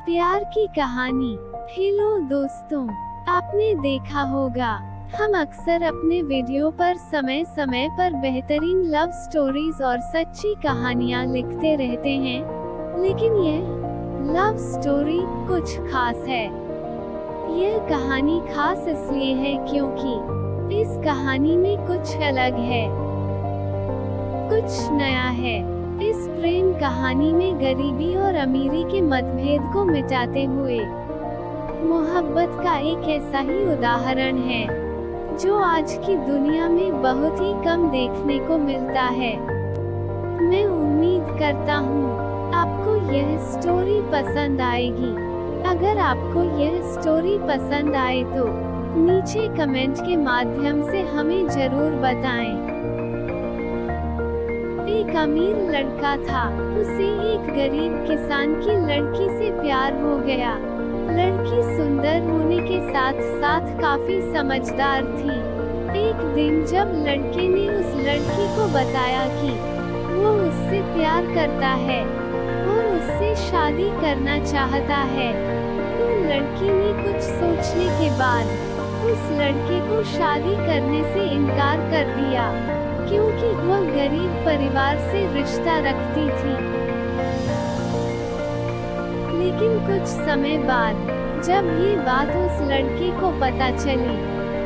प्यार की कहानी। हेलो दोस्तों, आपने देखा होगा हम अक्सर अपने वीडियो पर समय समय पर बेहतरीन लव स्टोरीज और सच्ची कहानियाँ लिखते रहते हैं, लेकिन यह लव स्टोरी कुछ खास है। यह कहानी खास इसलिए है क्योंकि इस कहानी में कुछ अलग है, कुछ नया है। इस प्रेम कहानी में गरीबी और अमीरी के मतभेद को मिटाते हुए मोहब्बत का एक ऐसा ही उदाहरण है जो आज की दुनिया में बहुत ही कम देखने को मिलता है। मैं उम्मीद करता हूँ आपको यह स्टोरी पसंद आएगी। अगर आपको यह स्टोरी पसंद आए तो नीचे कमेंट के माध्यम से हमें जरूर बताएं। एक अमीर लड़का था, उसे एक गरीब किसान की लड़की से प्यार हो गया। लड़की सुंदर होने के साथ साथ काफी समझदार थी। एक दिन जब लड़के ने उस लड़की को बताया कि वो उससे प्यार करता है और उससे शादी करना चाहता है, तो लड़की ने कुछ सोचने के बाद उस लड़के को शादी करने से इनकार कर दिया, क्योंकि वह गरीब परिवार से रिश्ता रखती थी। लेकिन कुछ समय बाद जब ये बात उस लड़के को पता चली,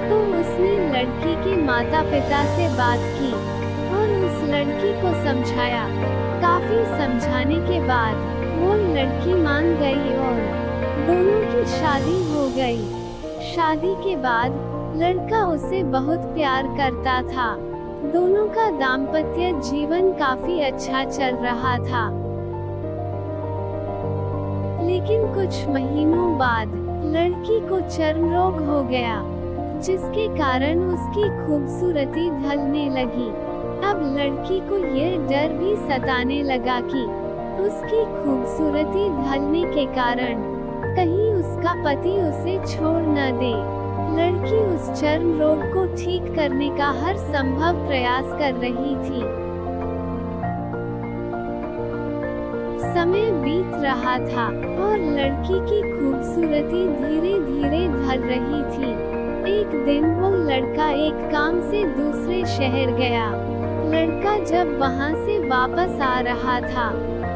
तो उसने लड़की के माता पिता से बात की और उस लड़की को समझाया। काफी समझाने के बाद वो लड़की मान गई और दोनों की शादी हो गई। शादी के बाद लड़का उसे बहुत प्यार करता था। दोनों का दाम्पत्य जीवन काफी अच्छा चल रहा था। लेकिन कुछ महीनों बाद लड़की को चर्म रोग हो गया, जिसके कारण उसकी खूबसूरती ढलने लगी। अब लड़की को यह डर भी सताने लगा कि उसकी खूबसूरती ढलने के कारण कहीं उसका पति उसे छोड़ न दे। लड़की उस चर्म रोग को ठीक करने का हर संभव प्रयास कर रही थी। समय बीत रहा था और लड़की की खूबसूरती धीरे धीरे ढल रही थी। एक दिन वो लड़का एक काम से दूसरे शहर गया। लड़का जब वहाँ से वापस आ रहा था,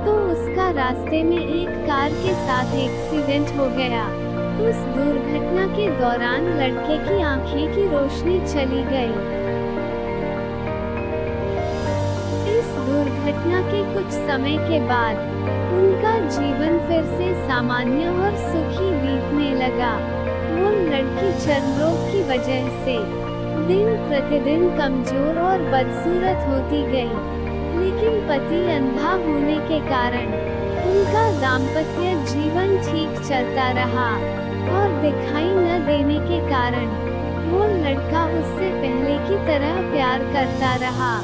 तो उसका रास्ते में एक कार के साथ एक्सीडेंट हो गया। उस दुर्घटना के दौरान लड़के की आंखें की रोशनी चली गई। इस दुर्घटना के कुछ समय के बाद उनका जीवन फिर से सामान्य और सुखी बीतने लगा। वो लड़की चर्म रोग की वजह से दिन प्रतिदिन कमजोर और बदसूरत होती गई, लेकिन पति अंधा होने के कारण उनका दाम्पत्य जीवन ठीक चलता रहा और दिखाई न देने के कारण वो लड़का उससे पहले की तरह प्यार करता रहा।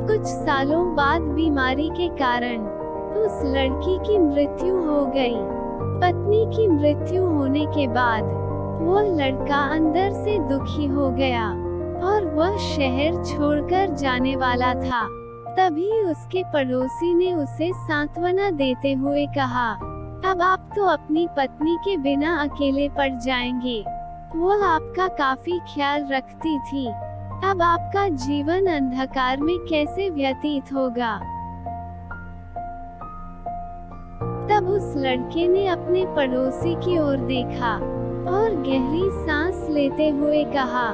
कुछ सालों बाद बीमारी के कारण उस लड़की की मृत्यु हो गई। पत्नी की मृत्यु होने के बाद वो लड़का अंदर से दुखी हो गया और वह शहर छोड़कर जाने वाला था। तभी उसके पड़ोसी ने उसे सांत्वना देते हुए कहा, अब आप तो अपनी पत्नी के बिना अकेले पड़ जाएंगे। वो आपका काफी ख्याल रखती थी। अब आपका जीवन अंधकार में कैसे व्यतीत होगा। तब उस लड़के ने अपने पड़ोसी की ओर देखा और गहरी सांस लेते हुए कहा,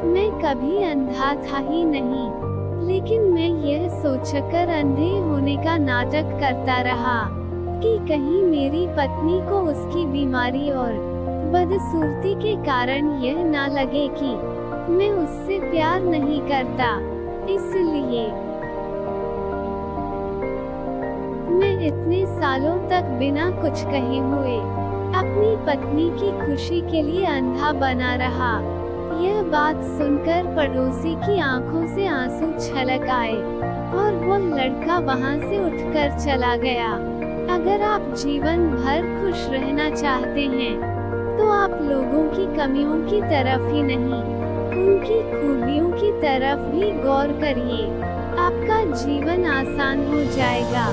मैं कभी अंधा था ही नहीं, लेकिन मैं यह सोचकर अंधे होने का नाटक करता रहा कि कहीं मेरी पत्नी को उसकी बीमारी और बदसूरती के कारण यह ना लगे कि मैं उससे प्यार नहीं करता। इसलिए मैं इतने सालों तक बिना कुछ कहे हुए अपनी पत्नी की खुशी के लिए अंधा बना रहा। यह बात सुनकर पड़ोसी की आंखों से आंसू छलक आए और वो लड़का वहां से उठकर चला गया। अगर आप जीवन भर खुश रहना चाहते हैं, तो आप लोगों की कमियों की तरफ ही नहीं, उनकी खूबियों की तरफ भी गौर करिए। आपका जीवन आसान हो जाएगा।